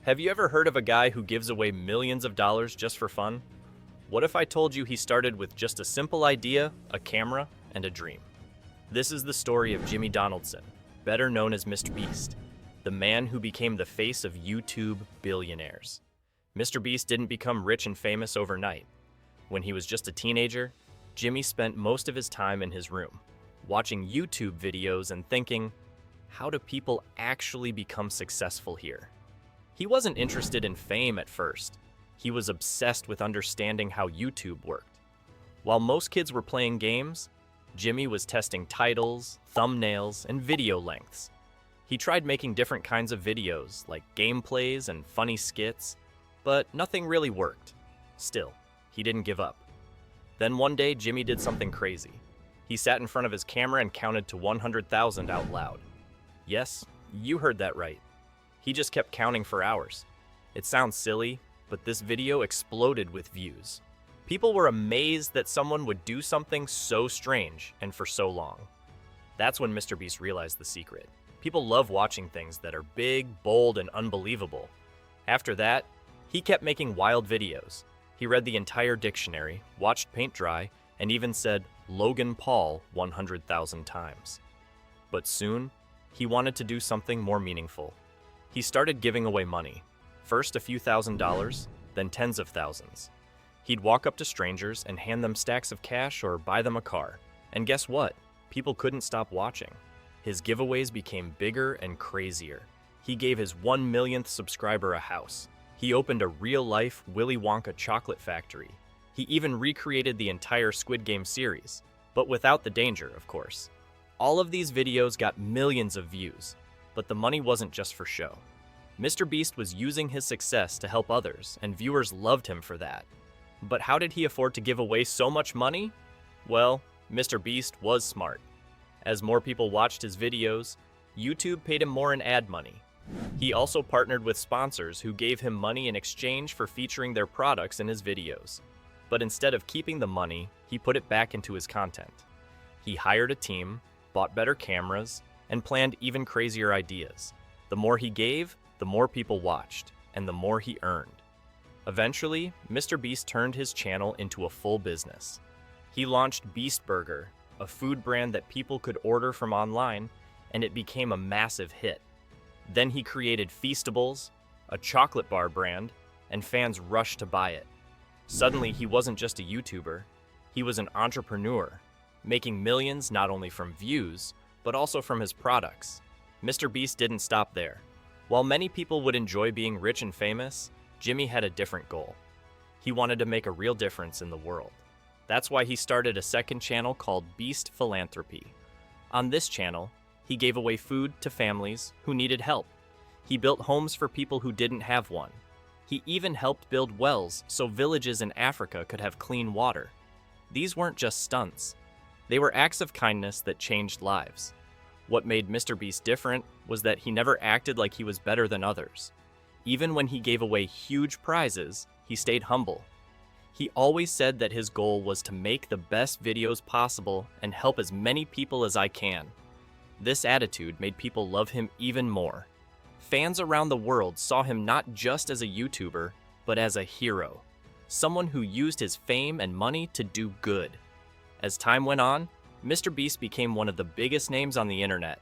Have you ever heard of a guy who gives away millions of dollars just for fun? What if I told you he started with just a simple idea, a camera, and a dream? This is the story of Jimmy Donaldson, better known as MrBeast, the man who became the face of YouTube billionaires. MrBeast didn't become rich and famous overnight. When he was just a teenager, Jimmy spent most of his time in his room, watching YouTube videos and thinking, how do people actually become successful here? He wasn't interested in fame at first. He was obsessed with understanding how YouTube worked. While most kids were playing games, Jimmy was testing titles, thumbnails, and video lengths. He tried making different kinds of videos, like gameplays and funny skits, but nothing really worked. Still, he didn't give up. Then one day, Jimmy did something crazy. He sat in front of his camera and counted to 100,000 out loud. Yes, you heard that right. He just kept counting for hours. It sounds silly, but this video exploded with views. People were amazed that someone would do something so strange and for so long. That's when MrBeast realized the secret. People love watching things that are big, bold, and unbelievable. After that, he kept making wild videos. He read the entire dictionary, watched paint dry, and even said Logan Paul 100,000 times. But soon, he wanted to do something more meaningful. He started giving away money. First a few $1,000s, then tens of thousands. He'd walk up to strangers and hand them stacks of cash or buy them a car. And guess what? People couldn't stop watching. His giveaways became bigger and crazier. He gave his 1 millionth subscriber a house. He opened a real-life Willy Wonka chocolate factory. He even recreated the entire Squid Game series, but without the danger, of course. All of these videos got millions of views, but the money wasn't just for show. MrBeast was using his success to help others, and viewers loved him for that. But how did he afford to give away so much money? Well, MrBeast was smart. As more people watched his videos, YouTube paid him more in ad money. He also partnered with sponsors who gave him money in exchange for featuring their products in his videos. But instead of keeping the money, he put it back into his content. He hired a team, bought better cameras, and planned even crazier ideas. The more he gave, the more people watched, and the more he earned. Eventually, MrBeast turned his channel into a full business. He launched Beast Burger, a food brand that people could order from online, and it became a massive hit. Then he created Feastables, a chocolate bar brand, and fans rushed to buy it. Suddenly, he wasn't just a YouTuber, he was an entrepreneur, making millions not only from views, but also from his products. MrBeast didn't stop there. While many people would enjoy being rich and famous, Jimmy had a different goal. He wanted to make a real difference in the world. That's why he started a second channel called Beast Philanthropy. On this channel, he gave away food to families who needed help. He built homes for people who didn't have one. He even helped build wells so villages in Africa could have clean water. These weren't just stunts. They were acts of kindness that changed lives. What made MrBeast different was that he never acted like he was better than others. Even when he gave away huge prizes, he stayed humble. He always said that his goal was to make the best videos possible and help as many people as I can. This attitude made people love him even more. Fans around the world saw him not just as a YouTuber, but as a hero. Someone who used his fame and money to do good. As time went on, MrBeast became one of the biggest names on the internet.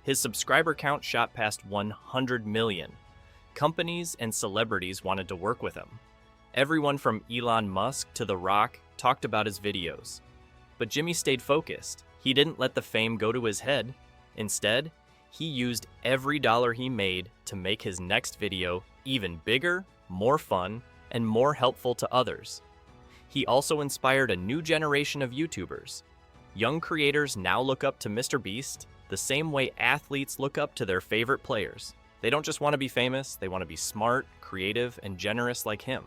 His subscriber count shot past 100 million. Companies and celebrities wanted to work with him. Everyone from Elon Musk to The Rock talked about his videos. But Jimmy stayed focused. He didn't let the fame go to his head. Instead, he used every dollar he made to make his next video even bigger, more fun, and more helpful to others. He also inspired a new generation of YouTubers. Young creators now look up to MrBeast the same way athletes look up to their favorite players. They don't just want to be famous, they want to be smart, creative, and generous like him.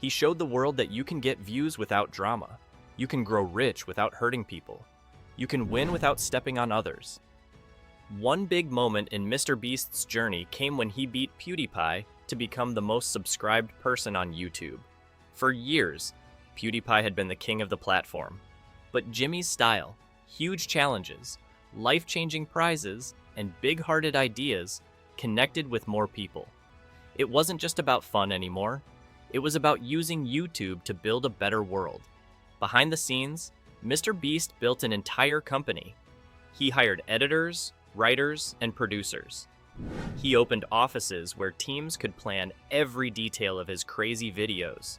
He showed the world that you can get views without drama. You can grow rich without hurting people. You can win without stepping on others. One big moment in MrBeast's journey came when he beat PewDiePie to become the most subscribed person on YouTube. For years, PewDiePie had been the king of the platform. But Jimmy's style, huge challenges, life-changing prizes, and big-hearted ideas connected with more people. It wasn't just about fun anymore. It was about using YouTube to build a better world. Behind the scenes, MrBeast built an entire company. He hired editors, writers, and producers. He opened offices where teams could plan every detail of his crazy videos.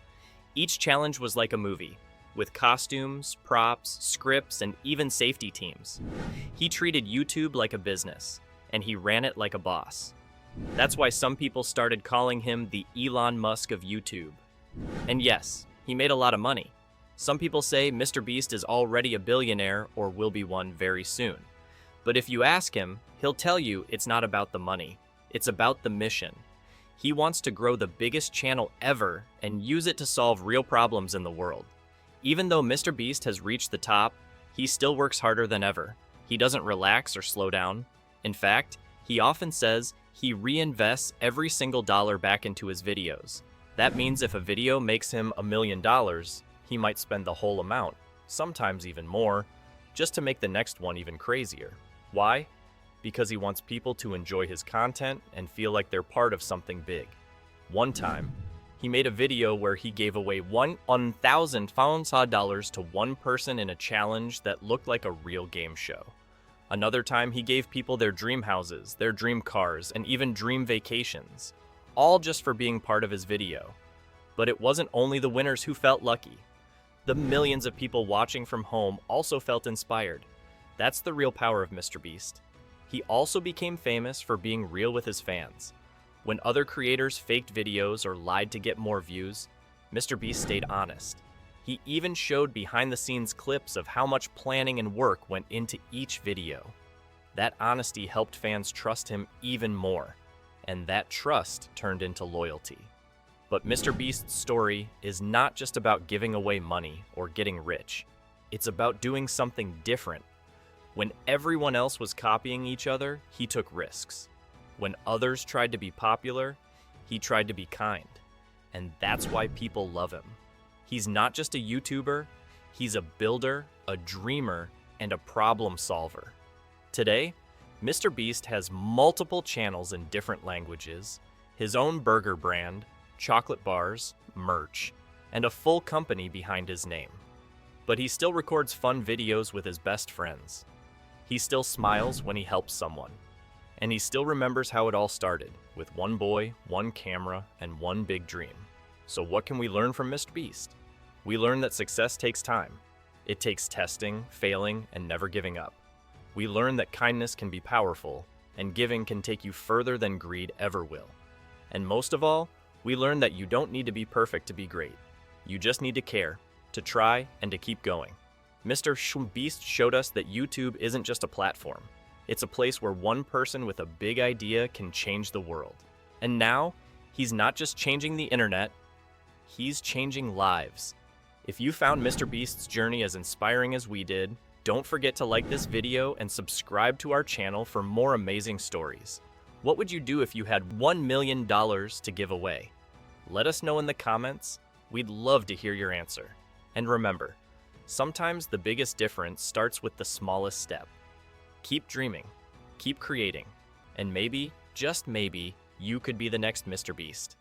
Each challenge was like a movie, with costumes, props, scripts, and even safety teams. He treated YouTube like a business, and he ran it like a boss. That's why some people started calling him the Elon Musk of YouTube. And yes, he made a lot of money. Some people say MrBeast is already a billionaire or will be one very soon. But if you ask him, he'll tell you it's not about the money. It's about the mission. He wants to grow the biggest channel ever and use it to solve real problems in the world. Even though MrBeast has reached the top, he still works harder than ever. He doesn't relax or slow down. In fact, he often says he reinvests every single dollar back into his videos. That means if a video makes him $1 million, he might spend the whole amount, sometimes even more, just to make the next one even crazier. Why? Because he wants people to enjoy his content and feel like they're part of something big. One time, he made a video where he gave away $1,000 to one person in a challenge that looked like a real game show. Another time, he gave people their dream houses, their dream cars, and even dream vacations, all just for being part of his video. But it wasn't only the winners who felt lucky. The millions of people watching from home also felt inspired. That's the real power of MrBeast. He also became famous for being real with his fans. When other creators faked videos or lied to get more views, MrBeast stayed honest. He even showed behind-the-scenes clips of how much planning and work went into each video. That honesty helped fans trust him even more, and that trust turned into loyalty. But MrBeast's story is not just about giving away money or getting rich. It's about doing something different. When everyone else was copying each other, he took risks. When others tried to be popular, he tried to be kind. And that's why people love him. He's not just a YouTuber, he's a builder, a dreamer, and a problem solver. Today, MrBeast has multiple channels in different languages, his own burger brand, chocolate bars, merch, and a full company behind his name. But he still records fun videos with his best friends. He still smiles when he helps someone. And he still remembers how it all started, with one boy, one camera, and one big dream. So what can we learn from MrBeast? We learn that success takes time. It takes testing, failing, and never giving up. We learn that kindness can be powerful, and giving can take you further than greed ever will. And most of all, we learn that you don't need to be perfect to be great. You just need to care, to try, and to keep going. MrBeast showed us that YouTube isn't just a platform. It's a place where one person with a big idea can change the world. And now, he's not just changing the internet, he's changing lives. If you found MrBeast's journey as inspiring as we did, don't forget to like this video and subscribe to our channel for more amazing stories. What would you do if you had $1 million to give away? Let us know in the comments. We'd love to hear your answer. And remember, sometimes the biggest difference starts with the smallest step. Keep dreaming, keep creating, and maybe, just maybe, you could be the next MrBeast.